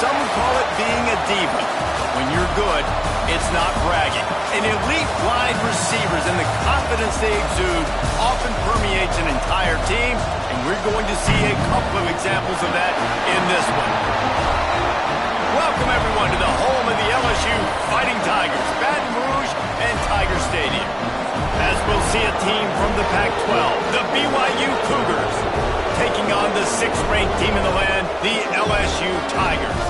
Some would call it being a diva. When you're good, it's not bragging. And elite wide receivers and the confidence they exude often permeates an entire team, and we're going to see a couple of examples of that in this one. Welcome, everyone, to the home of the LSU Fighting Tigers, Baton Rouge and Tiger Stadium. As we'll see a team from the Pac-12, the BYU Cougars, taking on the 6th-ranked team in the land, the LSU Tigers.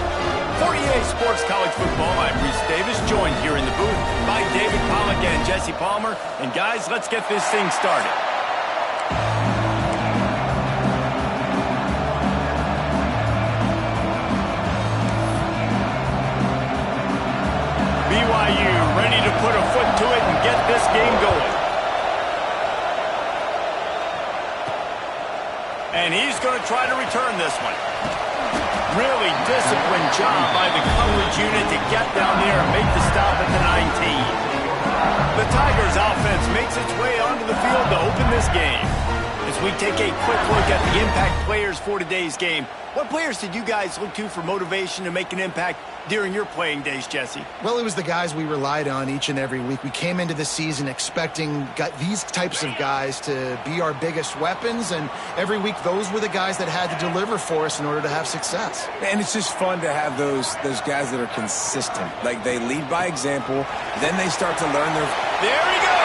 For EA Sports College Football, I'm Reese Davis, joined here in the booth by David Pollack and Jesse Palmer. And guys, let's get this thing started. BYU ready to put a foot to it and get this game going. And he's going to try to return this one. Really disciplined job by the coverage unit to get down there and make the stop at the 19. The Tigers offense makes its way onto the field to open this game. As we take a quick look at the impact players for today's game, what players did you guys look to for motivation to make an impact during your playing days, Jesse? Well, it was the guys we relied on each and every week. We came into the season expecting these types of guys to be our biggest weapons, and every week those were the guys that had to deliver for us in order to have success. And it's just fun to have those guys that are consistent. Like, they lead by example, then they start to learn their... There he goes!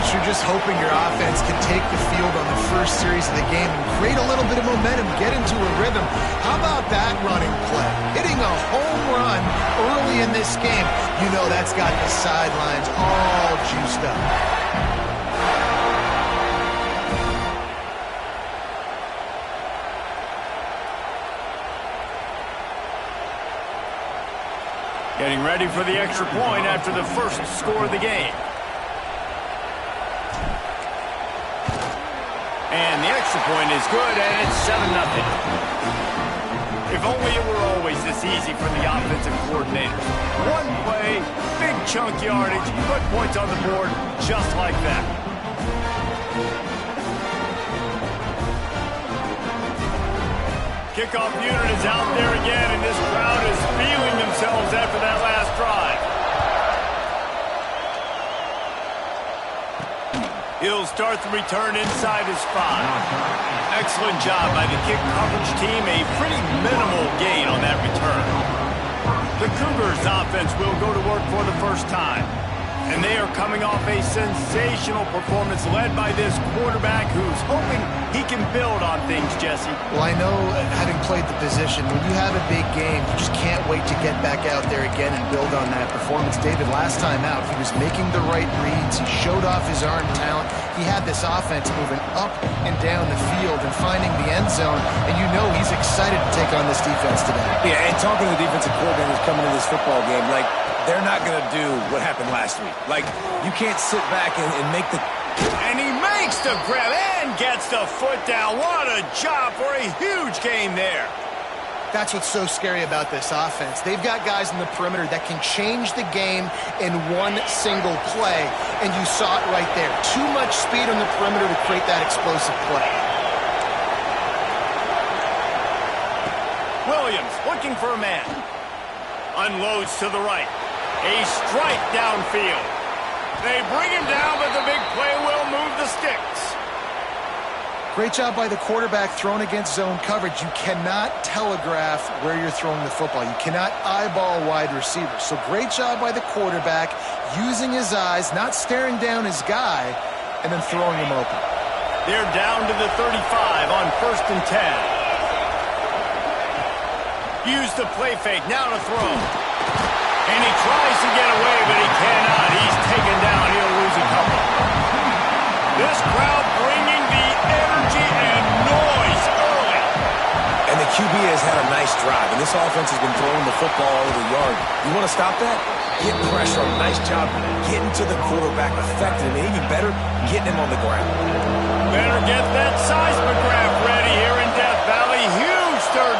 You're just hoping your offense can take the field on the first series of the game and create a little bit of momentum, get into a rhythm. How about that running play? Hitting a home run early in this game. You know that's got the sidelines all juiced up. Getting ready for the extra point after the first score of the game. And the extra point is good, and it's 7-0. If only it were always this easy for the offensive coordinators. One play, big chunk yardage, put points on the board just like that. Kickoff unit is out there again, and this crowd is feeling themselves after that last drive. He'll start the return inside his 5. Excellent job by the kick coverage team. A pretty minimal gain on that return. The Cougars offense will go to work for the first time. And they are coming off a sensational performance led by this quarterback who's hoping he can build on things, Jesse. Well, I know, having played the position, when you have a big game, you just can't wait to get back out there again and build on that performance. David, last time out, he was making the right reads. He showed off his arm talent. He had this offense moving up and down the field and finding the end zone. And you know he's excited to take on this defense today. Yeah, and talking to the defensive coordinators coming into this football game, like, they're not going to do what happened last week. Like, you can't sit back and make the... And he makes the grab and gets the foot down. What a job for a huge gain there. That's what's so scary about this offense. They've got guys in the perimeter that can change the game in one single play. And you saw it right there. Too much speed on the perimeter to create that explosive play. Williams looking for a man. Unloads to the right. A strike downfield. They bring him down, but the big play will move the sticks. Great job by the quarterback thrown against zone coverage. You cannot telegraph where you're throwing the football. You cannot eyeball wide receivers. So great job by the quarterback using his eyes, not staring down his guy, and then throwing him open. They're down to the 35 on 1st and 10. Use the play fake, now to throw. And he tries to get away, but he cannot. He's taken down. He'll lose a couple. This crowd bringing the energy and noise early. And the QB has had a nice drive, and this offense has been throwing the football all over the yard. You want to stop that? Get pressure. Nice job getting to the quarterback effective, and even better, getting him on the ground. Better get that seismograph ready here in Death Valley. Huge third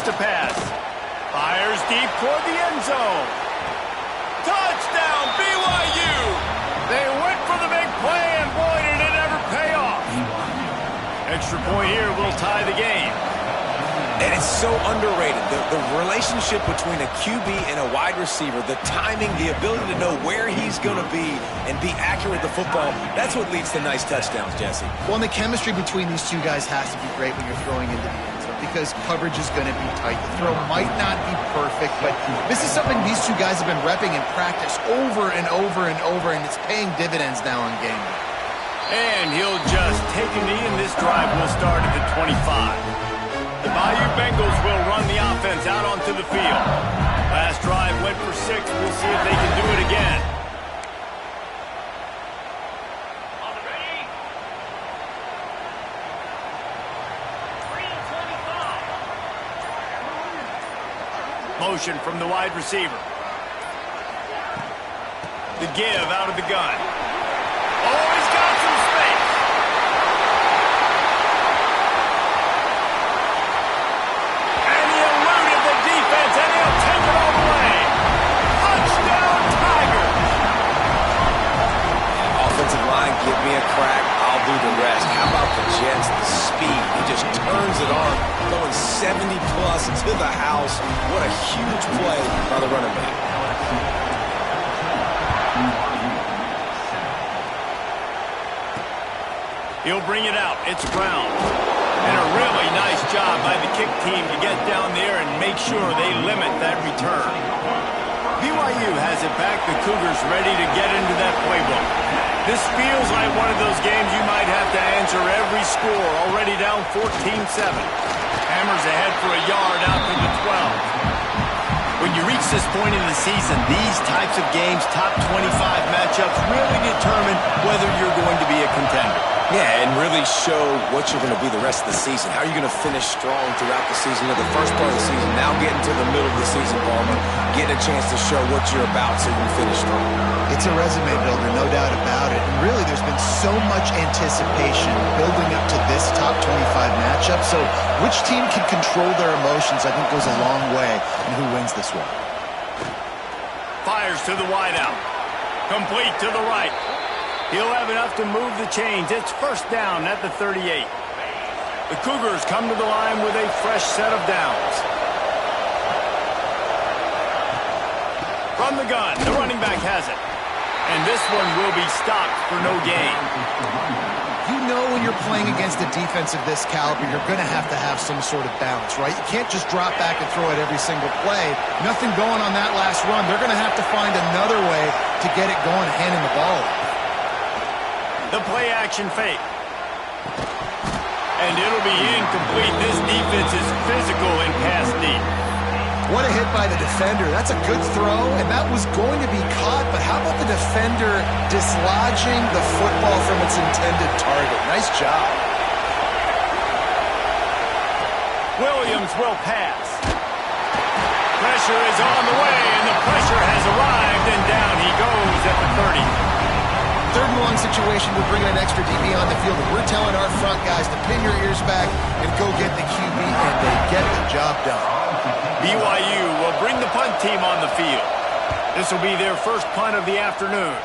to pass. Fires deep toward the end zone. Touchdown, BYU! They went for the big play, and boy, did it ever pay off. Extra point here will tie the game. And it's so underrated. The relationship between a QB and a wide receiver, the timing, the ability to know where he's going to be and be accurate with the football, that's what leads to nice touchdowns, Jesse. Well, and the chemistry between these two guys has to be great when you're throwing into the end zone because coverage is going to be tight. The throw might not be perfect, but this is something these two guys have been repping in practice over and over and over, and it's paying dividends now on game day. And he'll just take a knee, and this drive will start at the 25. The BYU Bengals will run the offense out onto the field. Last drive went for 6. We'll see if they can do it again. On the ready. 3:25. Motion from the wide receiver. The give out of the gun. Oh, he's got some space. And he'll take it all the way. Touchdown, Tigers. Offensive line, give me a crack. I'll do the rest. How about the Jets? The speed. He just turns it on, going 70-plus to the house. What a huge play by the running back. He'll bring it out. It's Brown. And a really nice job by the kick team to get down there and make sure they limit that return. BYU has it back. The Cougars ready to get into that playbook. This feels like one of those games you might have to answer every score. Already down 14-7. Hammers ahead for a yard out to the 12. When you reach this point in the season, these types of games, top 25 matchups, really determine whether you're going to be a contender. Yeah, and really show what you're going to be the rest of the season. How are you going to finish strong throughout the season, or the first part of the season, now getting to the middle of the season, Palmer, getting a chance to show what you're about so you can finish strong. It's a resume builder, no doubt about it. And really, there's been so much anticipation building up to this top 25 matchup. So which team can control their emotions, I think, goes a long way in who wins this one. Fires to the wideout. Complete to the right. He'll have enough to move the chains. It's first down at the 38. The Cougars come to the line with a fresh set of downs. From the gun, the running back has it. And this one will be stopped for no gain. You know when you're playing against a defense of this caliber, you're going to have some sort of balance, right? You can't just drop back and throw it every single play. Nothing going on that last run. They're going to have to find another way to get it going, handing the ball off. The play action fake. And it'll be incomplete. This defense is physical and pass deep. What a hit by the defender. That's a good throw, and that was going to be caught, but how about the defender dislodging the football from its intended target? Nice job. Williams will pass. Pressure is on the way, and the pressure has arrived, and down he goes at the 30. Third and long situation, we're bringing an extra DB on the field, and we're telling our front guys to pin your ears back and go get the QB, and they get the job done. BYU will bring the punt team on the field. This will be their first punt of the afternoon.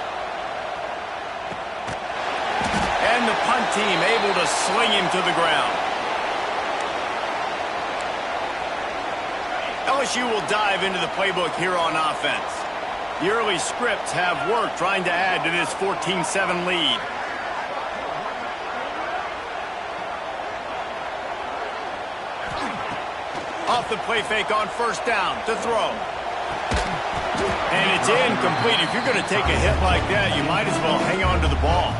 And the punt team able to sling him to the ground. LSU will dive into the playbook here on offense. The early scripts have worked trying to add to this 14-7 lead. Off the play fake on first down to throw. And it's incomplete. If you're going to take a hit like that, you might as well hang on to the ball.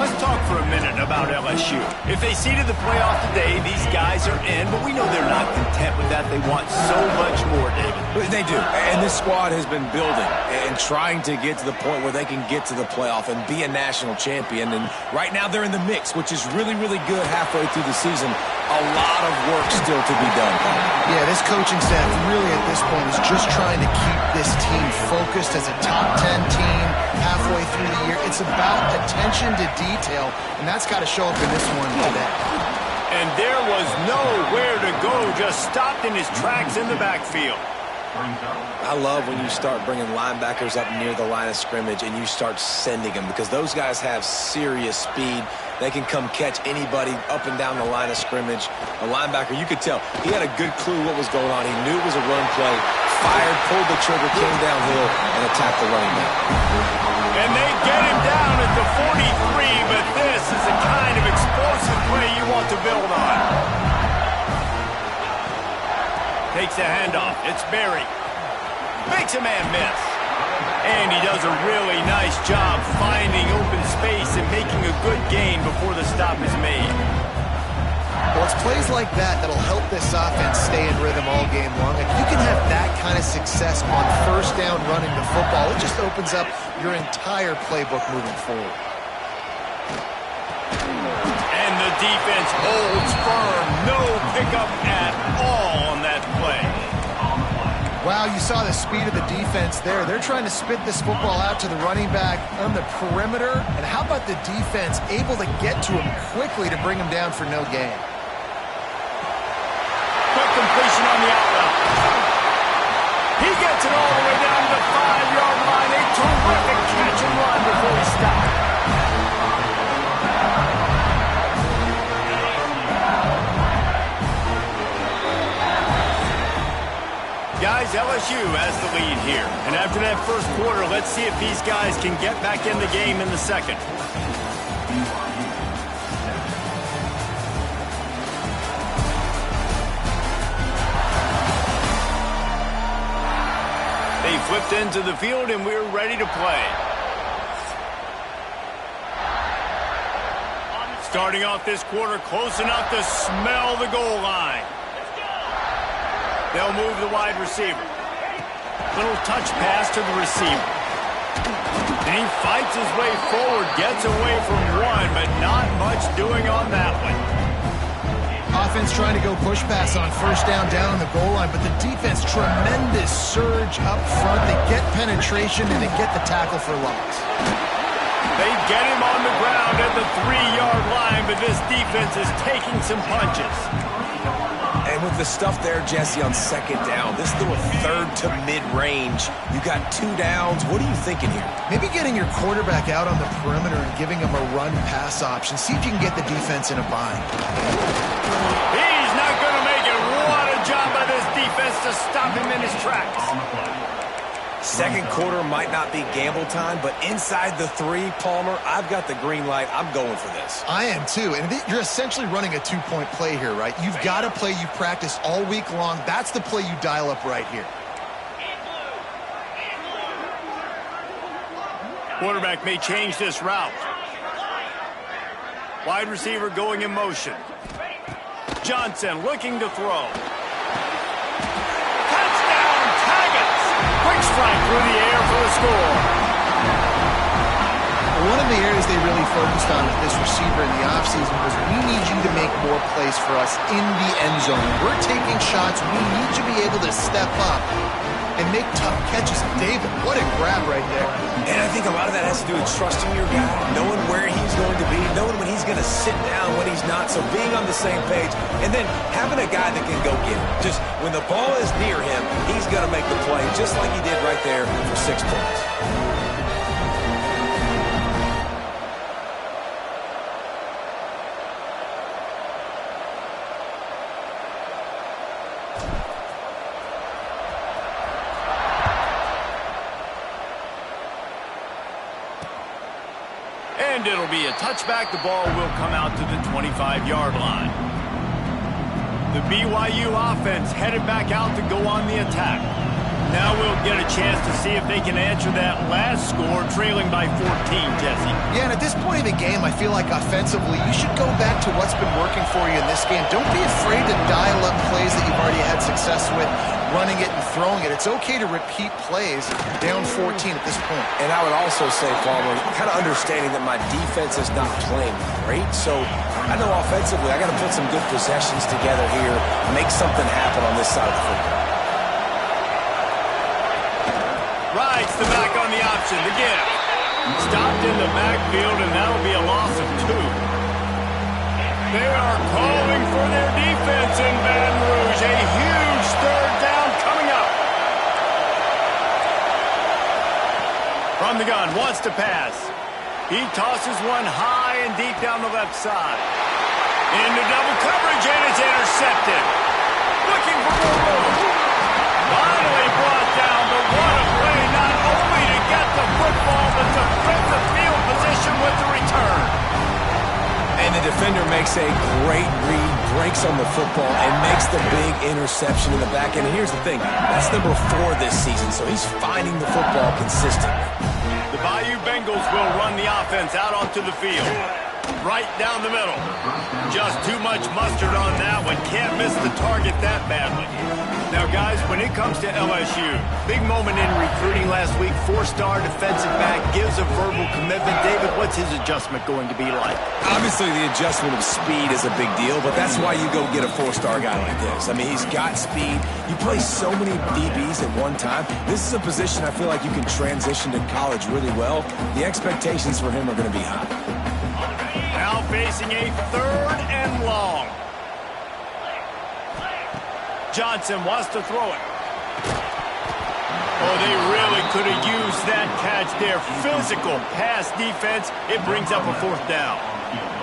Let's talk for a minute about LSU. If they see to the playoff today, these guys are in, but we know they're not content with that. They want so much more, David. They do. And this squad has been building and trying to get to the point where they can get to the playoff and be a national champion. And right now they're in the mix, which is really, really good halfway through the season. A lot of work still to be done. Yeah, this coaching staff really at this point is just trying to keep this team focused as a top 10 team halfway through the year. It's about attention to detail, and that's got to show up in this one today. And there was nowhere to go, just stopped in his tracks in the backfield. I love when you start bringing linebackers up near the line of scrimmage and you start sending them, because those guys have serious speed. They can come catch anybody up and down the line of scrimmage. A linebacker, you could tell, he had a good clue what was going on. He knew it was a run play, fired, pulled the trigger, came downhill, and attacked the running back. And they get him down at the 43, but this is the kind of explosive play you want to build on. Takes the handoff. It's Berry. Makes a man miss. And he does a really nice job finding open space and making a good gain before the stop is made. Well, it's plays like that that'll help this offense stay in rhythm all game long. If you can have that kind of success on first down running the football, it just opens up your entire playbook moving forward. And the defense holds firm. No pickup at all on that play. Wow, you saw the speed of the defense there. They're trying to spit this football out to the running back on the perimeter. And how about the defense able to get to him quickly to bring him down for no gain? Quick completion on the out route. He gets it all the way down to the 5-yard line. A terrific catch and run before he stopped. Guys, LSU has the lead here. And after that first quarter, let's see if these guys can get back in the game in the second. They flipped into the field, and we're ready to play. Starting off this quarter, close enough to smell the goal line. They'll move the wide receiver. Little touch pass to the receiver. And he fights his way forward, gets away from one, but not much doing on that one. Offense trying to go push pass on first down on the goal line, but the defense, tremendous surge up front. They get penetration, and they get the tackle for loss. They get him on the ground at the 3-yard line, but this defense is taking some punches. And with the stuff there, Jesse, on second down, this is through a third to mid-range. You got 2 downs. What are you thinking here? Maybe getting your quarterback out on the perimeter and giving him a run-pass option. See if you can get the defense in a bind. He's not going to make it. What a job by this defense to stop him in his tracks. Second quarter might not be gamble time, but inside the 3, Palmer, I've got the green light. I'm going for this. I am too, and you're essentially running a 2-point play here, right? You've got a play you practice all week long. That's the play you dial up right here. Quarterback may change this route. Wide receiver going in motion. Johnson looking to throw. Quick strike through the air for the score. One of the areas they really focused on with this receiver in the offseason was we need you to make more plays for us in the end zone. We're taking shots. We need you to be able to step up and make tough catches. David, what a grab right there. And I think a lot of that has to do with trusting your guy, knowing where he's going to be, knowing when he's going to sit down, when he's not. So being on the same page, and then having a guy that can go get it. Just when the ball is near him, he's going to make the play, just like he did right there for 6 points. And it'll be a touchback. The ball will come out to the 25-yard line. The BYU offense headed back out to go on the attack. Now we'll get a chance to see if they can answer that last score, trailing by 14, Jesse. Yeah, and at this point in the game, I feel like offensively, you should go back to what's been working for you in this game. Don't be afraid to dial up plays that you've already had success with, running it and throwing it. It's okay to repeat plays down 14 at this point. And I would also say, Palmer, kind of understanding that my defense is not playing great, so I know offensively I got to put some good possessions together here, make something happen on this side of the football. Rides the back on the option to get it. Stopped in the backfield, and that'll be a loss of 2. They are calling for their defense in Baton Rouge. A huge third down coming up. From the gun, wants to pass. He tosses one high and deep down the left side. Into double coverage, and it's intercepted. Looking for more room. Finally brought down, but what a play, not only to get the football, but to flip the field position with the return. And the defender makes a great read, breaks on the football, and makes the big interception in the back end. And here's the thing, that's number 4 this season, so he's finding the football consistently. The Bayou Bengals will run the offense out onto the field. Right down the middle. Just too much mustard on that one. Can't miss the target that badly. Now, guys, when it comes to LSU, big moment in recruiting last week. 4-star defensive back gives a verbal commitment. David, what's his adjustment going to be like? Obviously, the adjustment of speed is a big deal, but that's why you go get a 4-star guy like this. I mean, he's got speed. You play so many DBs at one time. This is a position I feel like you can transition to college really well. The expectations for him are going to be high. Now facing a 3rd and long. Johnson wants to throw it. Oh, they really could have used that catch there. Physical pass defense. It brings up a 4th down.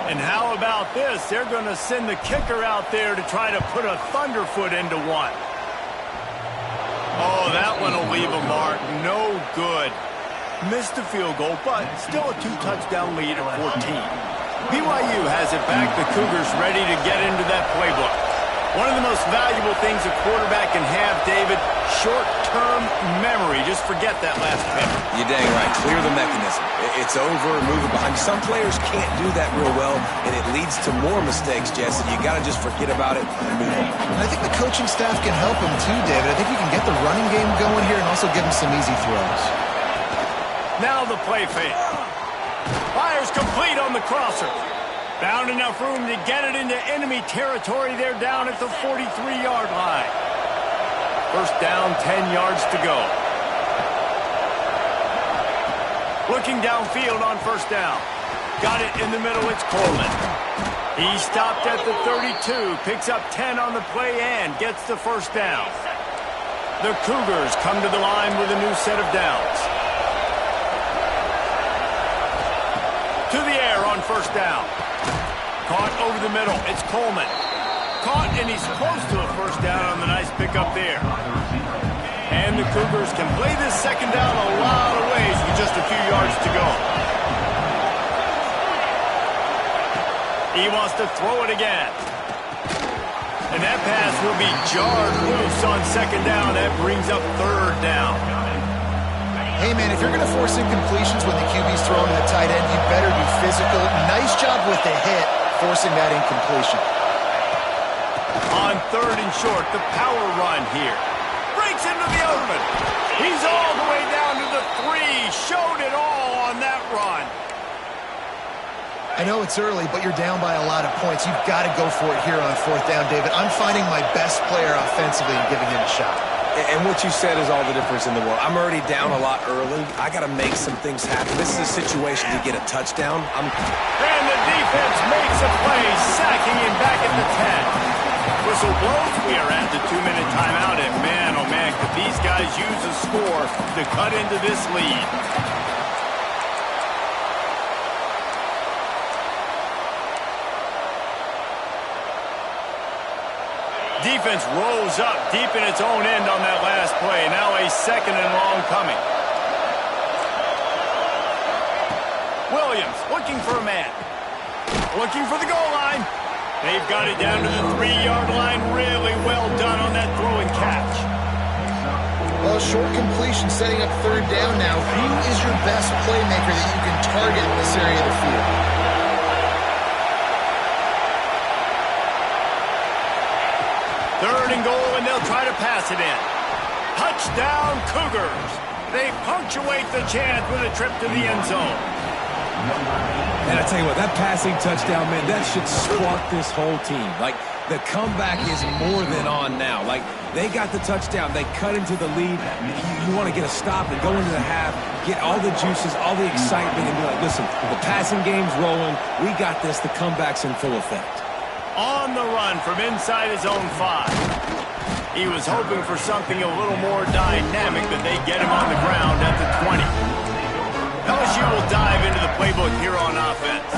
And how about this? They're going to send the kicker out there to try to put a thunderfoot into one. Oh, that one will leave a mark. No good. Missed the field goal, but still a 2-touchdown lead at 14. BYU has it back. The Cougars ready to get into that playbook. One of the most valuable things a quarterback can have, David, short-term memory. Just forget that last pick. You're dang right. Clear the mechanism. It's over, move it behind. Some players can't do that real well, and it leads to more mistakes, Jesse. You got to just forget about it and move on. And I think the coaching staff can help him too, David. I think you can get the running game going here and also give him some easy throws. Now the play fake. Fires complete on the crosser. Found enough room to get it into enemy territory. They're down at the 43-yard line. First down, 10 yards to go. Looking downfield on first down. Got it in the middle, it's Coleman. He stopped at the 32, picks up 10 on the play and gets the first down. The Cougars come to the line with a new set of downs. To the air on first down. Caught over the middle. It's Coleman. Caught, and he's close to a first down on the nice pickup there. And the Cougars can play this second down a lot of ways with just a few yards to go. He wants to throw it again. And that pass will be jarred loose on second down. That brings up third down. Hey, man, if you're going to force incompletions when the QB's throwing to the tight end, you better be physical. Nice job with the hit, forcing that incompletion. On 3rd and short, the power run here. Breaks into the open. He's all the way down to the 3. Showed it all on that run. I know it's early, but you're down by a lot of points. You've got to go for it here on 4th down, David. I'm finding my best player offensively and giving him a shot. And what you said is all the difference in the world. I'm already down a lot early. I got to make some things happen. This is a situation to get a touchdown. And the defense makes a play, sacking him back at the 10. Whistle blows. We are at the 2-minute timeout. And man, oh man, could these guys use a score to cut into this lead. Defense rolls up deep in its own end on that last play. Now a 2nd and long coming. Williams looking for a man. Looking for the goal line. They've got it down to the 3-yard line. Really well done on that throw and catch. Well, short completion setting up 3rd down now. Who is your best playmaker that you can target in this area of the field? Third and goal, and they'll try to pass it in. Touchdown, Cougars. They punctuate the chance with a trip to the end zone. And I tell you what, that passing touchdown, man, that should spark this whole team. Like, the comeback is more than on now. Like, they got the touchdown. They cut into the lead. You want to get a stop and go into the half, get all the juices, all the excitement, and be like, listen, the passing game's rolling. We got this. The comeback's in full effect. On the run from inside his own 5. He was hoping for something a little more dynamic, but they get him on the ground at the 20. LSU will dive into the playbook here on offense.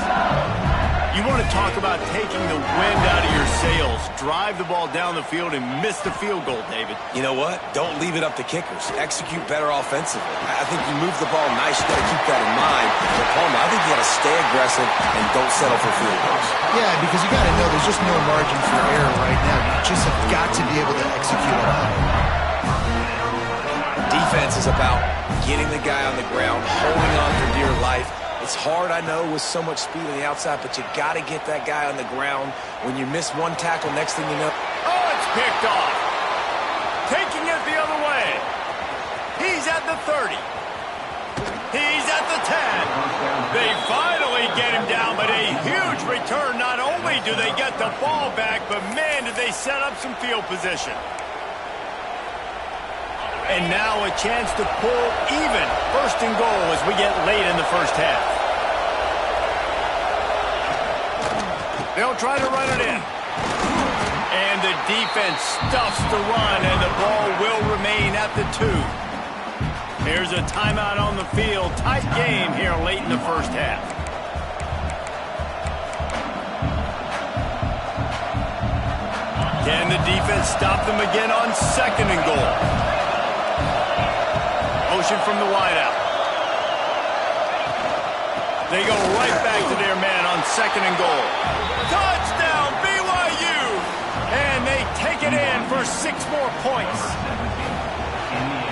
You want to talk about taking the wind out of your sails. Drive the ball down the field and miss the field goal, David. You know what? Don't leave it up to kickers. Execute better offensively. I think you move the ball nice. You got to keep that in mind. But Palmer, I think you got to stay aggressive and don't settle for field goals. Yeah, because you got to know there's just no margin for error right now. You just have got to be able to execute a lot. Defense is about getting the guy on the ground, holding on for dear life. It's hard, I know, with so much speed on the outside, but you got to get that guy on the ground. When you miss one tackle, next thing you know... Oh, it's picked off. Taking it the other way. He's at the 30. He's at the 10. They finally get him down, but a huge return. Not only do they get the ball back, but man, did they set up some field position. And now a chance to pull even. First and goal as we get late in the first half. They'll try to run it in. And the defense stuffs the run, and the ball will remain at the 2. Here's a timeout on the field. Tight game here late in the first half. Can the defense stop them again on second and goal? Motion from the wideout. They go right back to their man on second and goal. Touchdown, BYU! And they take it in for 6 more points.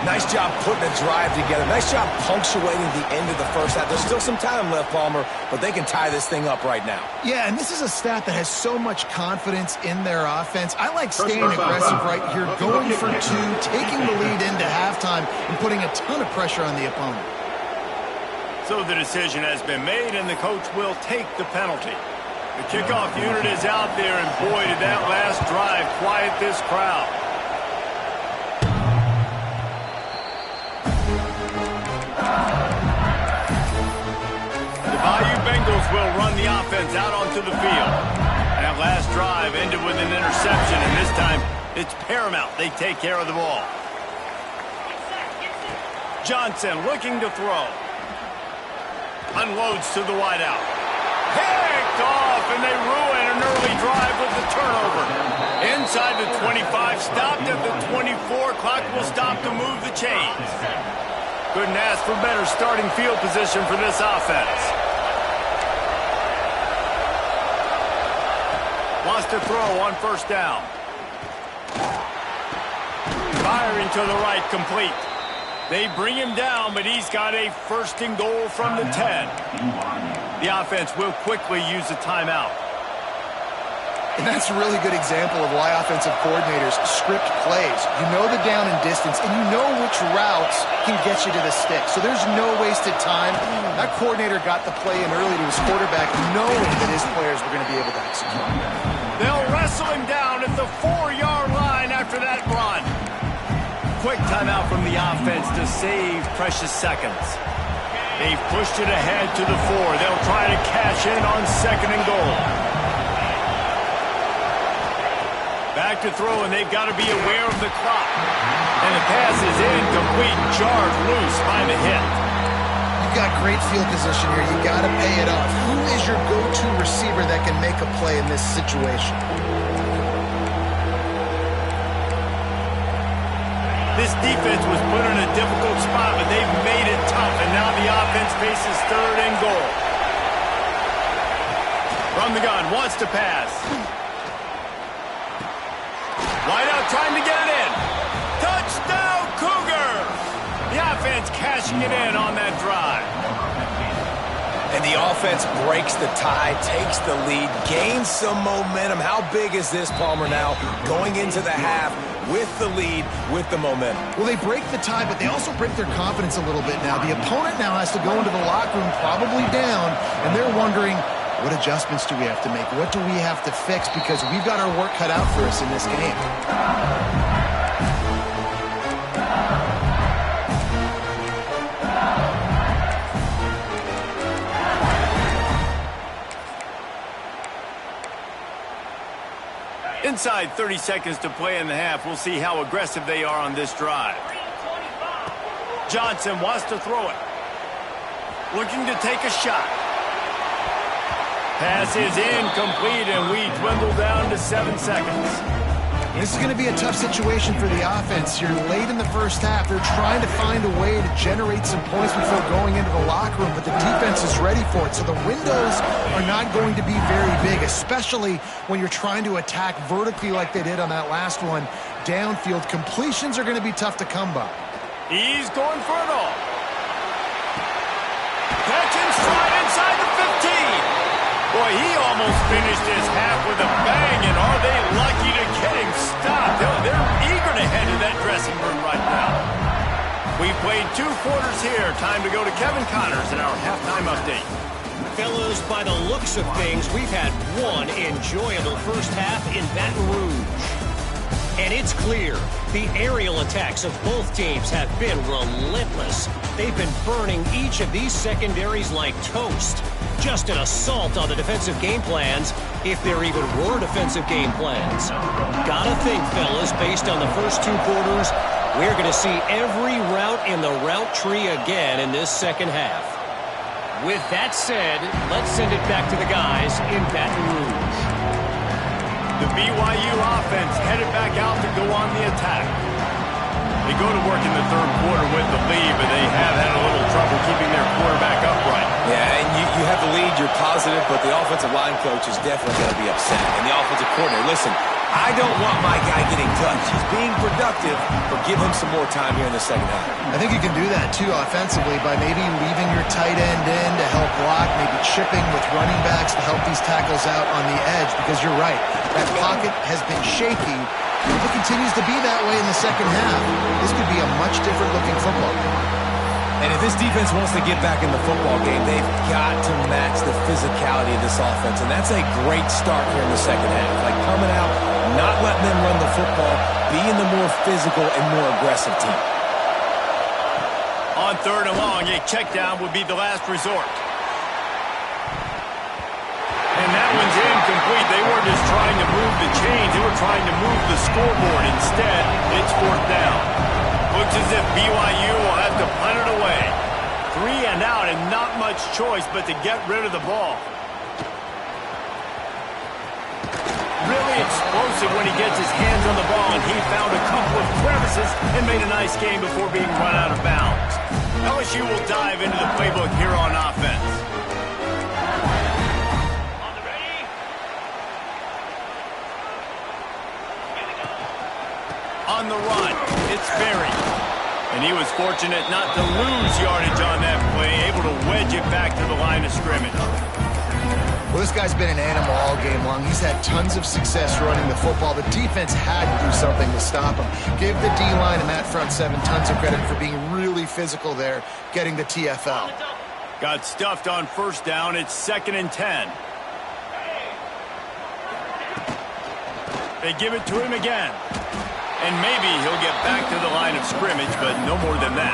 Nice job putting a drive together. Nice job punctuating the end of the first half. There's still some time left, Palmer, but they can tie this thing up right now. Yeah, and this is a staff that has so much confidence in their offense. I like staying aggressive right here, going for 2, taking the lead into halftime, and putting a ton of pressure on the opponent. So the decision has been made, and the coach will take the penalty. The kickoff unit is out there, and boy, did that last drive quiet this crowd. The BYU Bengals will run the offense out onto the field. That last drive ended with an interception, and this time it's paramount they take care of the ball. Johnson looking to throw. Unloads to the wideout. Picked off, and they ruin an early drive with the turnover. Inside the 25, stopped at the 24. Clock will stop to move the chains. Couldn't ask for better starting field position for this offense. Wants to throw on first down. Firing to the right, complete. They bring him down, but he's got a first and goal from the 10. The offense will quickly use a timeout. And that's a really good example of why offensive coordinators script plays. You know the down and distance, and you know which routes can get you to the stick. So there's no wasted time. That coordinator got the play in early to his quarterback, knowing that his players were going to be able to execute. They'll wrestle him down at the 4-yard line after that run. Quick timeout from the offense to save precious seconds. They've pushed it ahead to the 4. They'll try to cash in on second and goal. Back to throw, and they've got to be aware of the clock. And the pass is incomplete, jarred loose by the hit. You've got great field position here. You got to pay it off. Who is your go-to receiver that can make a play in this situation? This defense was put in a difficult spot, but they've made it tough, and now the offense faces third and goal. From the gun, wants to pass. Wide out, trying to get it in. Touchdown, Cougars! The offense cashing it in on that drive. And the offense breaks the tie, takes the lead, gains some momentum. How big is this, Palmer, now? Going into the half with the lead, with the momentum. Well, they break the tie, but they also break their confidence a little bit now. The opponent now has to go into the locker room probably down, and they're wondering, what adjustments do we have to make? What do we have to fix? Because we've got our work cut out for us in this game. Inside 30 seconds to play in the half. We'll see how aggressive they are on this drive. Johnson wants to throw it. Looking to take a shot. Pass is incomplete, and we dwindle down to 7 seconds. This is going to be a tough situation for the offense. You're late in the first half. They're trying to find a way to generate some points before going into the locker room, but the defense is ready for it. So the windows are not going to be very big, especially when you're trying to attack vertically like they did on that last one. Downfield completions are going to be tough to come by. He's going for it all. Catch and slide inside the 15. Boy, he almost finished his half with a bang, and are they lucky to get him stopped? They're eager to head to that dressing room right now. We've played 2 quarters here. Time to go to Kevin Connors in our halftime update. Fellas, by the looks of things, we've had one enjoyable first half in Baton Rouge. And it's clear, the aerial attacks of both teams have been relentless. They've been burning each of these secondaries like toast. Just an assault on the defensive game plans, if there even were defensive game plans. Gotta think, fellas, based on the first 2 quarters, we're going to see every route in the route tree again in this second half. With that said, let's send it back to the guys in Baton Rouge. The BYU offense headed back out to go on the attack. They go to work in the 3rd quarter with the lead, but they have had a little trouble keeping their quarterback upright. Yeah, and you have the lead, you're positive, but the offensive line coach is definitely going to be upset. And the offensive coordinator, listen, I don't want my guy getting touched. He's being productive, but give him some more time here in the second half. I think you can do that, too, offensively, by maybe leaving your tight end in to help block, maybe chipping with running backs to help these tackles out on the edge, because you're right. That pocket has been shaky. If it continues to be that way in the second half, this could be a much different-looking football game. And if this defense wants to get back in the football game, they've got to match the physicality of this offense. And that's a great start here in the second half. Like coming out, not letting them run the football, being the more physical and more aggressive team. On 3rd and long, a check down would be the last resort. And that one's incomplete. They weren't just trying to move the chains. They were trying to move the scoreboard. Instead, it's 4th down. Looks as if BYU will have to punt it away. 3 and out, and not much choice but to get rid of the ball. Really explosive when he gets his hands on the ball, and he found a couple of crevices and made a nice game before being run out of bounds. LSU will dive into the playbook here on offense. On the run, it's Berry. And he was fortunate not to lose yardage on that play, able to wedge it back to the line of scrimmage. Well, this guy's been an animal all game long. He's had tons of success running the football. The defense had to do something to stop him. Give the D-line and that front 7 tons of credit for being really physical there, getting the TFL. Got stuffed on 1st down. It's 2nd and 10. They give it to him again. And maybe he'll get back to the line of scrimmage, but no more than that.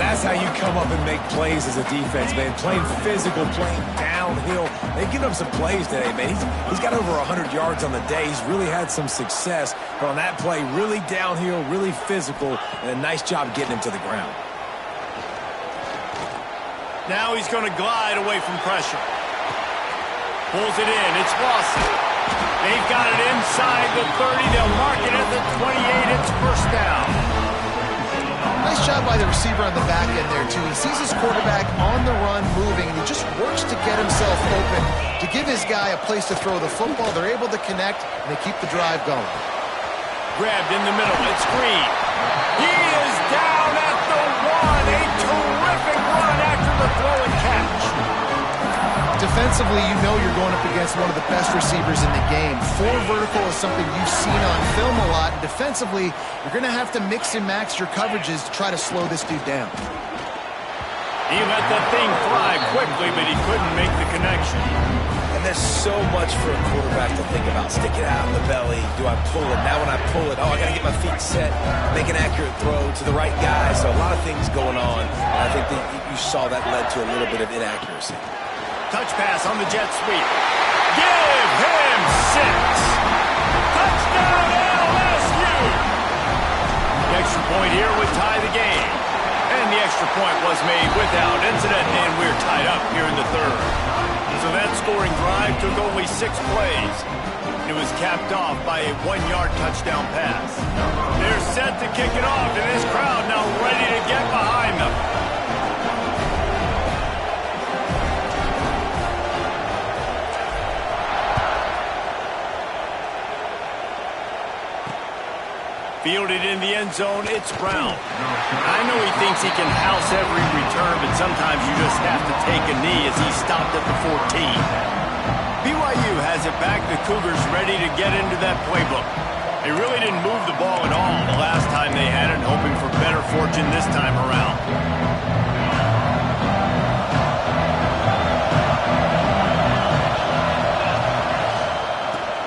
That's how you come up and make plays as a defense, man. Playing physical, playing downhill. They've given him some plays today, man. He's got over 100 yards on the day. He's really had some success. But on that play, really downhill, really physical, and a nice job getting him to the ground. Now he's going to glide away from pressure. Pulls it in. It's Lawson. They've got it inside the 30. They'll mark it at the 28. It's 1st down. Nice job by the receiver on the back end there, too. He sees his quarterback on the run moving, and he just works to get himself open to give his guy a place to throw the football. They're able to connect, and they keep the drive going. Grabbed in the middle. It's Green. He is down at the 1. A terrific run after the throw and catch. Defensively, you know you're going up against one of the best receivers in the game. 4 vertical is something you've seen on film a lot. And defensively, you're going to have to mix and match your coverages to try to slow this dude down. He let the thing fly quickly, but he couldn't make the connection. And there's so much for a quarterback to think about. Stick it out in the belly. Do I pull it? Now when I pull it, I got to get my feet set, make an accurate throw to the right guy. So a lot of things going on. And I think that you saw that led to a little bit of inaccuracy. Touch pass on the jet sweep. Give him 6. Touchdown, LSU! The extra point here would tie the game. And the extra point was made without incident, and we're tied up here in the third. So that scoring drive took only 6 plays. It was capped off by a 1-yard touchdown pass. They're set to kick it off, and this crowd now ready to get behind them. Fielded in the end zone, it's Brown. I know he thinks he can house every return, but sometimes you just have to take a knee as he stopped at the 14. BYU has it back. The Cougars ready to get into that playbook. They really didn't move the ball at all the last time they had it, hoping for better fortune this time around.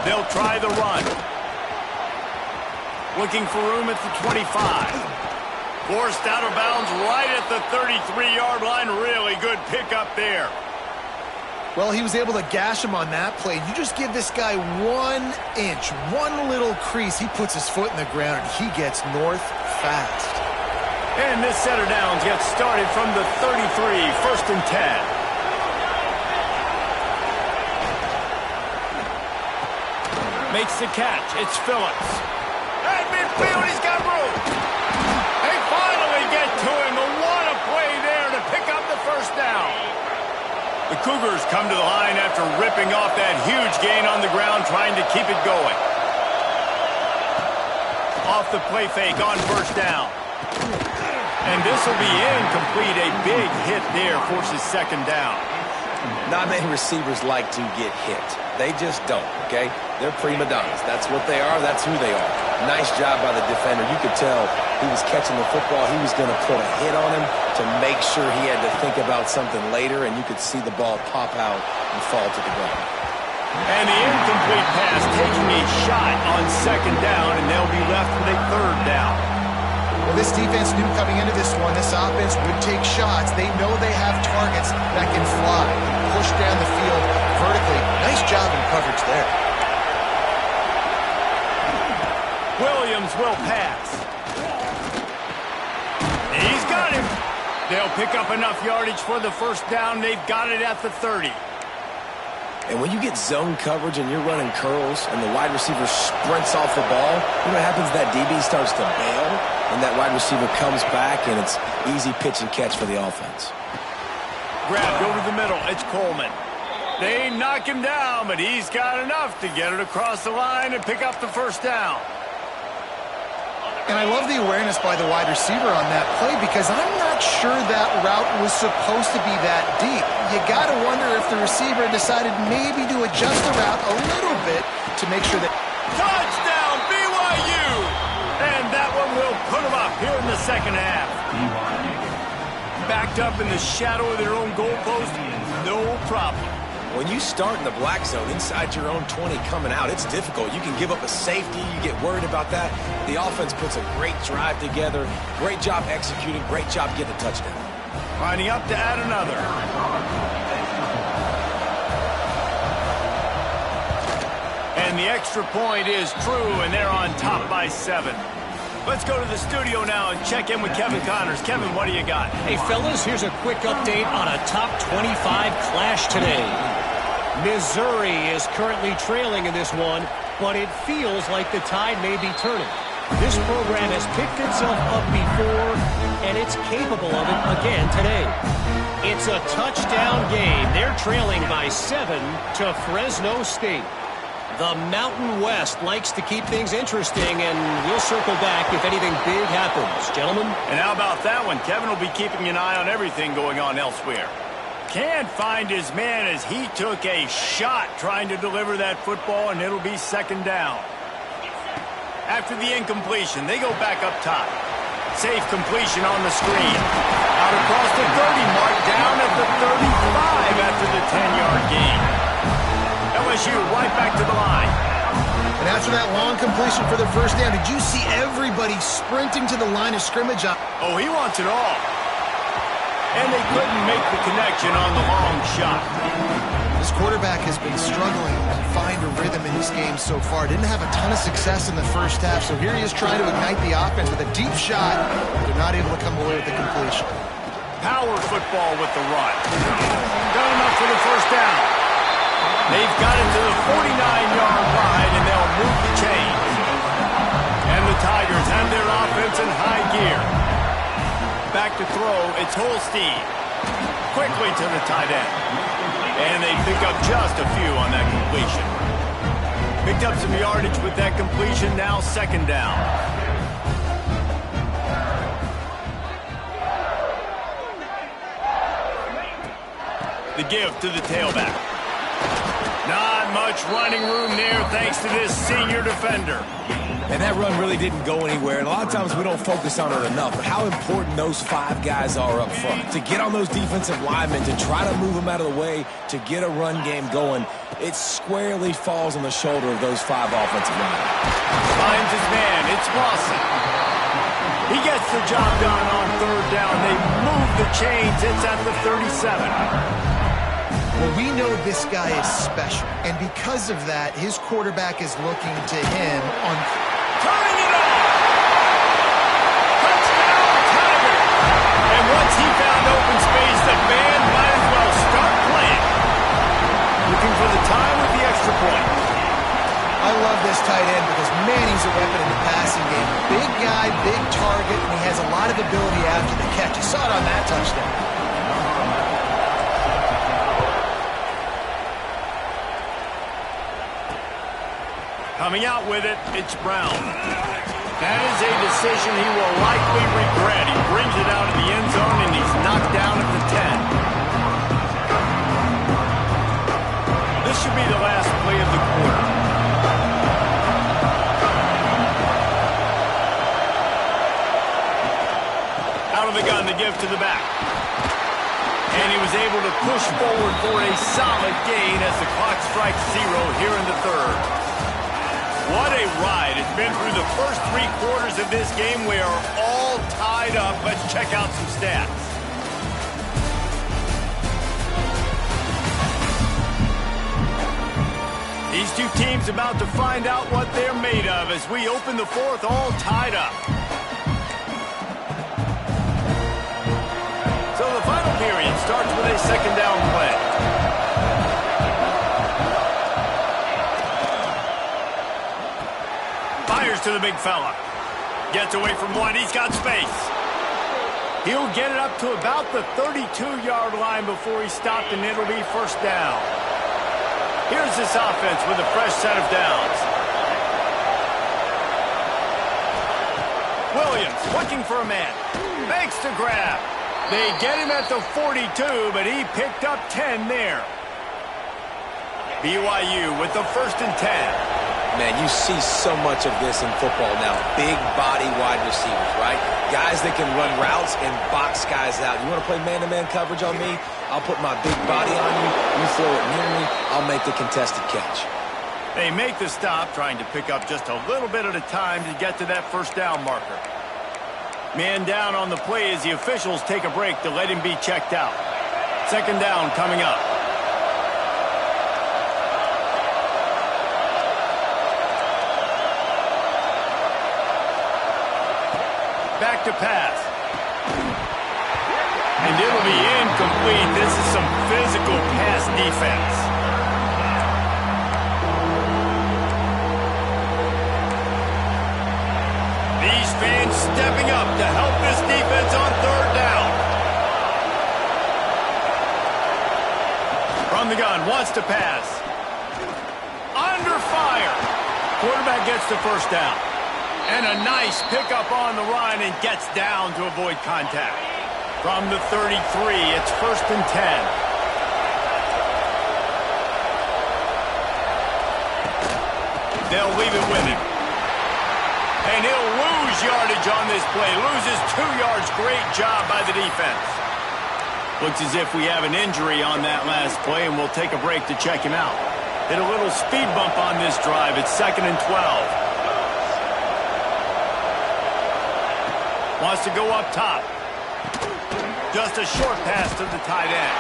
They'll try the run. Looking for room at the 25. Forced out of bounds right at the 33-yard line. Really good pickup there. Well, he was able to gash him on that play. You just give this guy 1 inch, one little crease. He puts his foot in the ground, and he gets north fast. And this set of downs gets started from the 33, 1st and 10. Makes the catch. It's Phillips. At midfield, he's got room. They finally get to him. What a play there to pick up the first down. The Cougars come to the line after ripping off that huge gain on the ground, trying to keep it going. Off the play fake on first down. And this will be incomplete. A big hit there forces second down. Not many receivers like to get hit. They just don't, okay? They're prima donnas. That's what they are. That's who they are. Nice job by the defender. You could tell he was catching the football. He was going to put a hit on him to make sure he had to think about something later, and you could see the ball pop out and fall to the ground. And the incomplete pass taking a shot on second down, and they'll be left with a third down. Well, this defense knew coming into this one, this offense would take shots. They know they have targets that can fly, push down the field vertically. Nice job in coverage there. Williams will pass. He's got him. They'll pick up enough yardage for the first down. They've got it at the 30. And when you get zone coverage and you're running curls and the wide receiver sprints off the ball, you know what happens? That DB starts to bail, and that wide receiver comes back, and it's easy pitch and catch for the offense. Grabbed over the middle. It's Coleman. They knock him down, but he's got enough to get it across the line and pick up the first down. And I love the awareness by the wide receiver on that play, because I'm not sure that route was supposed to be that deep. You got to wonder if the receiver decided maybe to adjust the route a little bit to make sure that... Touchdown, BYU! And that one will put them up here in the second half. Backed up in the shadow of their own goalpost, no problem. When you start in the black zone inside your own 20 coming out, it's difficult. You can give up a safety. You get worried about that. The offense puts a great drive together. Great job executing. Great job getting a touchdown. Lining up to add another. And the extra point is true, and they're on top by 7. Let's go to the studio now and check in with Kevin Connors. Kevin, what do you got? Hey, fellas, here's a quick update on a top 25 clash today. Missouri is currently trailing in this one, but it feels like the tide may be turning. This program has picked itself up before, and it's capable of it again today. It's a touchdown game. They're trailing by 7 to Fresno State. The Mountain West likes to keep things interesting, and we'll circle back if anything big happens. Gentlemen? And how about that one? Kevin will be keeping an eye on everything going on elsewhere. Can't find his man as he took a shot trying to deliver that football, and it'll be second down. After the incompletion, they go back up top. Safe completion on the screen. Out across the 30 mark, down at the 35 after the 10-yard gain. LSU right back to the line. And after that long completion for the first down, did you see everybody sprinting to the line of scrimmage? Oh, he wants it all. and they couldn't make the connection on the long shot. This quarterback has been struggling to find a rhythm in his game so far. Didn't have a ton of success in the first half, so here he is trying to ignite the offense with a deep shot. They're not able to come away with the completion. Power football with the run. Done enough for the first down. They've got it to the 49-yard line, and they'll move the chains. And the Tigers have their offense in high gear. Back to throw, it's Holstein. Quickly to the tight end. And they pick up just a few on that completion. Picked up some yardage with that completion, now second down. The give to the tailback. Not much running room there thanks to this senior defender. And that run really didn't go anywhere. And a lot of times we don't focus on it enough. But how important those 5 guys are up front. To get on those defensive linemen, to try to move them out of the way, to get a run game going, it squarely falls on the shoulder of those 5 offensive linemen. Finds his man. It's Lawson. He gets the job done on third down. They move the chains. It's at the 37. Well, we know this guy is special, and because of that, his quarterback is looking to him on... Turning it on! Touchdown, Tigers! And once he found open space, the band might as well start playing. Looking for the time with the extra point. I love this tight end because, man, he's a weapon in the passing game. Big guy, big target, and he has a lot of ability after the catch. You saw it on that touchdown. Coming out with it, it's Brown. That is a decision he will likely regret. He brings it out of the end zone, and he's knocked down at the 10. This should be the last play of the quarter. Out of the gun, the give to the back. And he was able to push forward for a solid gain as the clock strikes 0 here in the third. What a ride. It's been through the first 3 quarters of this game. We are all tied up. Let's check out some stats. These two teams about to find out what they're made of as we open the fourth, all tied up. So the final period starts with a second down play. To the big fella. Gets away from one. He's got space. He'll get it up to about the 32-yard line before he's stopped, and it'll be first down. Here's this offense with a fresh set of downs. Williams looking for a man. Makes the grab. They get him at the 42, but he picked up 10 there. BYU with the first and 10. Man, you see so much of this in football now. Big body wide receivers, right? Guys that can run routes and box guys out. You want to play man-to-man coverage on me? I'll put my big body on you. You throw it near me, I'll make the contested catch. They make the stop, trying to pick up just a little bit at a time to get to that first down marker. Man down on the play as the officials take a break to let him be checked out. Second down coming up. Back to pass. And it'll be incomplete. This is some physical pass defense. These fans stepping up to help this defense on third down. From the gun, wants to pass. Under fire. Quarterback gets the first down. And a nice pickup on the run and gets down to avoid contact. From the 33, it's first and 10. They'll leave it with him. And he'll lose yardage on this play. Loses 2 yards. Great job by the defense. Looks as if we have an injury on that last play, and we'll take a break to check him out. Hit a little speed bump on this drive. It's second and 12. Wants to go up top. Just a short pass to the tight end.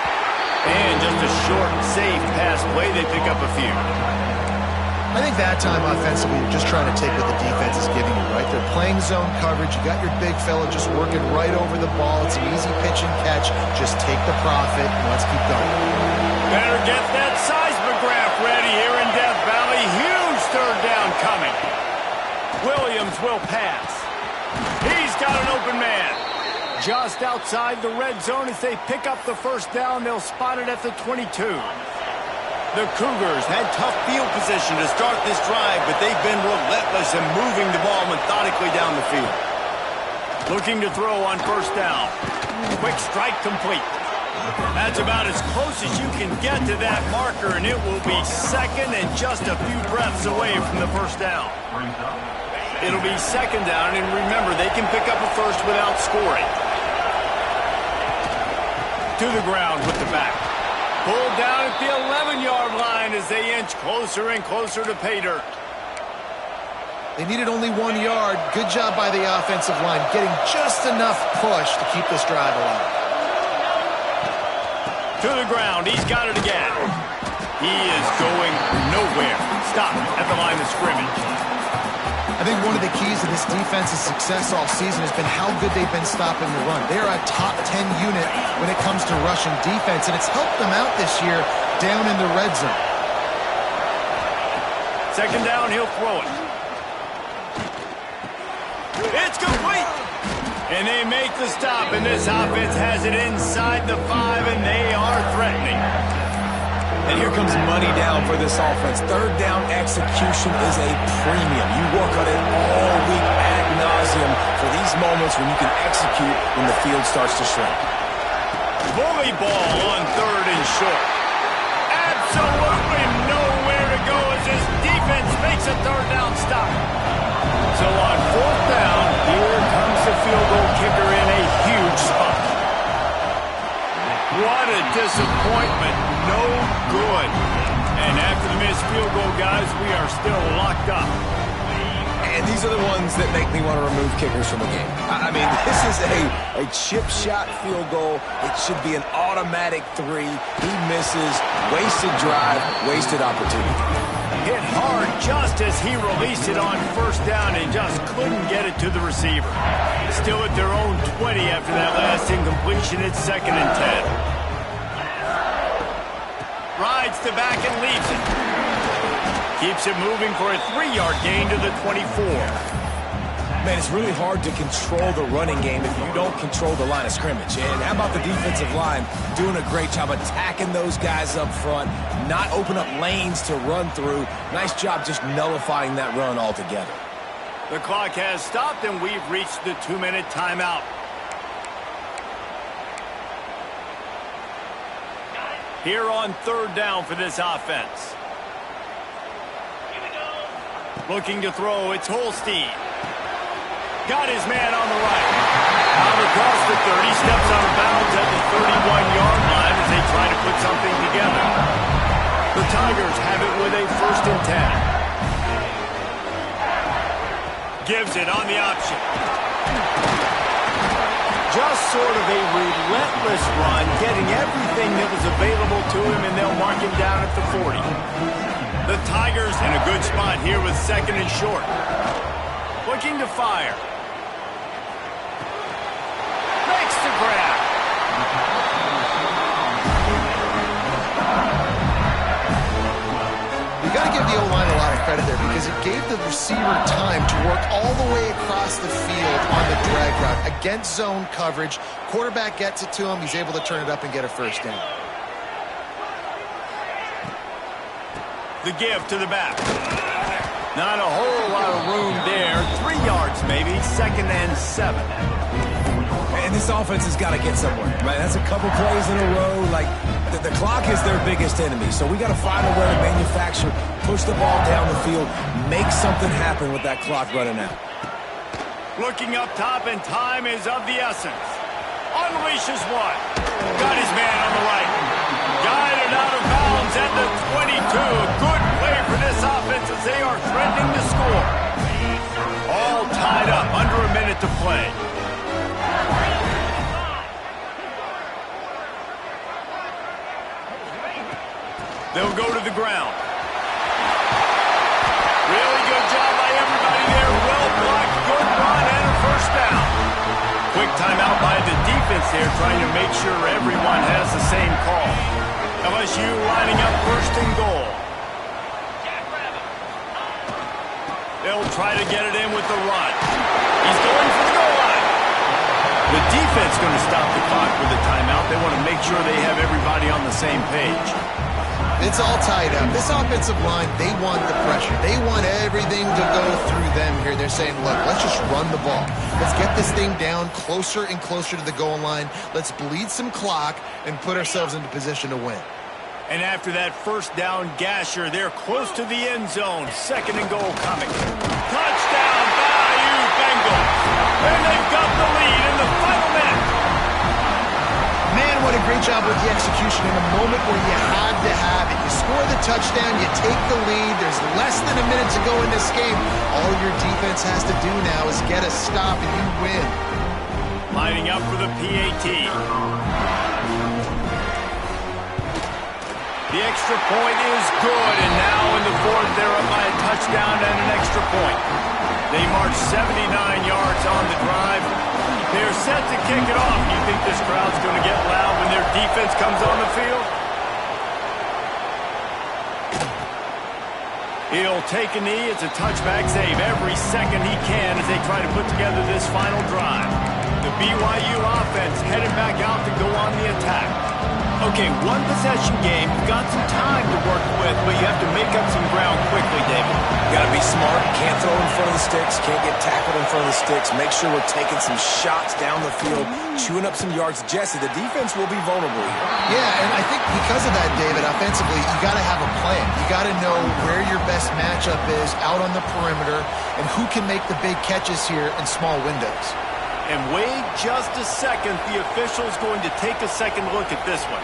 And just a short, safe pass play. They pick up a few. I think that time offensively, you're just trying to take what the defense is giving you, right? They're playing zone coverage. You got your big fella just working right over the ball. It's an easy pitch and catch. Just take the profit and let's keep going. Better get that seismograph ready here in Death Valley. Huge third down coming. Williams will pass. He's got an open man. Just outside the red zone as they pick up the first down. They'll spot it at the 22. The Cougars had tough field position to start this drive, but they've been relentless in moving the ball methodically down the field. Looking to throw on first down. Quick strike complete. That's about as close as you can get to that marker, and it will be second and just a few breaths away from the first down. It'll be second down, and remember, they can pick up a first without scoring. To the ground with the back. Pulled down at the 11-yard line as they inch closer and closer to pay dirt. They needed only 1 yard. Good job by the offensive line, getting just enough push to keep this drive alive. To the ground, he's got it again. He is going nowhere. Stop at the line of scrimmage. I think one of the keys to this defense's success all season has been how good they've been stopping the run. They are a top 10 unit when it comes to rushing defense, and it's helped them out this year down in the red zone. Second down, he'll throw it. It's complete. And they make the stop, and this offense has it inside the 5, and they are threatening. And here comes money down for this offense. Third down execution is a premium. You work on it all week ad nauseum for these moments when you can execute when the field starts to shrink. Bully ball on third and short. Absolutely nowhere to go as this defense makes a third down stop. So on fourth down, here comes the field goal kicker in a huge spot. What a disappointment. No good. And after the missed field goal, guys, we are still locked up. And these are the ones that make me want to remove kickers from the game. I mean, this is a chip shot field goal. It should be an automatic 3. He misses. Wasted drive, wasted opportunity. Hit hard just as he released it on first down and just couldn't get it to the receiver. Still at their own 20 after that last incompletion. It's second and 10. Rides to back and leaves it. Keeps it moving for a 3-yard gain to the 24. Man, it's really hard to control the running game if you don't control the line of scrimmage. And how about the defensive line doing a great job attacking those guys up front, not open up lanes to run through. Nice job just nullifying that run altogether. The clock has stopped, and we've reached the 2-minute timeout. Here on third down for this offense. Looking to throw, it's Holstein. Got his man on the right. Out across the 30, steps out of bounds at the 31-yard line as they try to put something together. The Tigers have it with a first and 10. Gives it on the option. Just sort of a relentless run, getting everything that was available to him, and they'll mark him down at the 40. The Tigers in a good spot here with second and short. Looking to fire. Makes the grab. You got to give the O-line a lot of credit there because it gave the receiver time to work all the way across the field on the drag route against zone coverage. Quarterback gets it to him. He's able to turn it up and get a first down. The give to the back. Not a whole lot of room there. 3 yards maybe. Second and 7. And this offense has got to get somewhere, right? That's a couple plays in a row. Like, the clock is their biggest enemy. So we got to find a way to manufacture, push the ball down the field, make something happen with that clock running out. Looking up top, and time is of the essence. Unleashes one. Got his man on the right. Guided out of bounds at the 22. Good play for this offense as they are threatening to score. All tied up, under a minute to play. They'll go to the ground. Really good job by everybody there. Well blocked, good run, and a first down. Quick timeout by the defense here, trying to make sure everyone has the same call. LSU lining up first and goal. They'll try to get it in with the run. He's going for the goal line. The defense going to stop the clock with a timeout. They want to make sure they have everybody on the same page. It's all tied up. This offensive line, they want the pressure. They want everything to go through them here. They're saying, look, let's just run the ball. Let's get this thing down closer and closer to the goal line. Let's bleed some clock and put ourselves into position to win. And after that first down gasher, they're close to the end zone. Second and goal coming. Touchdown, BYU Bengals. And they've got the lead in the final minute. Man, what a great job with the execution in a moment where you had to have it. You score the touchdown, you take the lead. There's less than a minute to go in this game. All your defense has to do now is get a stop and you win. Lining up for the PAT. The extra point is good, and now in the fourth, they're up by a touchdown and an extra point. They march 79 yards on the drive. They're set to kick it off. Do you think this crowd's going to get loud when their defense comes on the field? He'll take a knee. It's a touchback save every second he can as they try to put together this final drive. The BYU offense headed back out to go on the attack. Okay, one possession game. You've got some time to work with, but you have to make up some ground quickly, David. You got to be smart. Can't throw in front of the sticks. Can't get tackled in front of the sticks. Make sure we're taking some shots down the field, chewing up some yards. Jesse, the defense will be vulnerable here. Yeah, and I think because of that, David, offensively, you got to have a plan. You got to know where your best matchup is out on the perimeter and who can make the big catches here in small windows. And wait just a second. The official's going to take a second look at this one.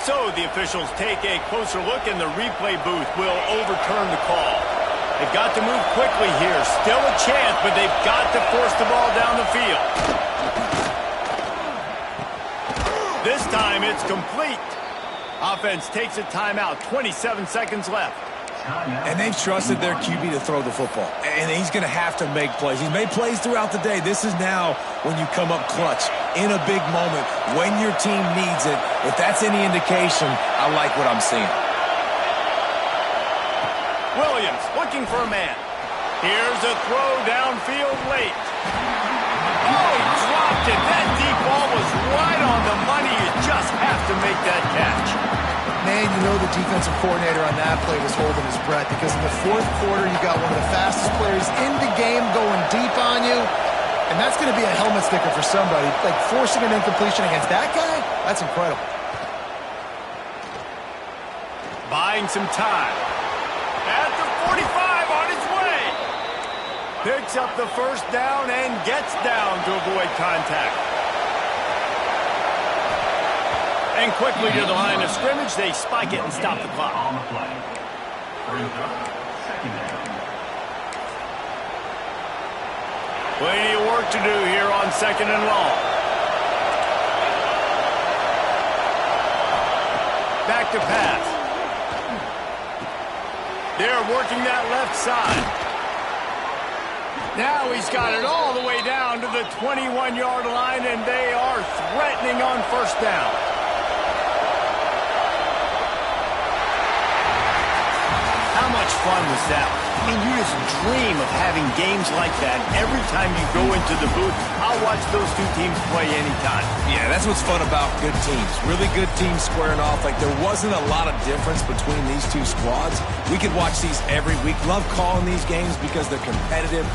So the officials take a closer look, and the replay booth will overturn the call. They've got to move quickly here. Still a chance, but they've got to force the ball down the field. This time it's complete. Offense takes a timeout. 27 seconds left. And they've trusted their QB to throw the football. And he's going to have to make plays. He's made plays throughout the day. This is now when you come up clutch in a big moment when your team needs it. If that's any indication, I like what I'm seeing. Williams looking for a man. Here's a throw downfield late. Oh, he dropped it. That deep ball was right on the money. You just have to make that catch. Man, you know the defensive coordinator on that play was holding his breath because in the fourth quarter, you got one of the fastest players in the game going deep on you, and that's going to be a helmet sticker for somebody. Like forcing an incompletion against that guy, that's incredible. Buying some time. At the 45 on his way. Picks up the first down and gets down to avoid contact. And quickly to the line of scrimmage, they spike it and stop the clock. Plenty of work to do here on second and long. Back to pass. They're working that left side. Now he's got it all the way down to the 21-yard line, and they are threatening on first down. How much fun was that? I mean, you just dream of having games like that every time you go into the booth. I'll watch those two teams play anytime. Yeah, that's what's fun about good teams. Really good teams squaring off. Like, there wasn't a lot of difference between these two squads. We could watch these every week. Love calling these games because they're competitive.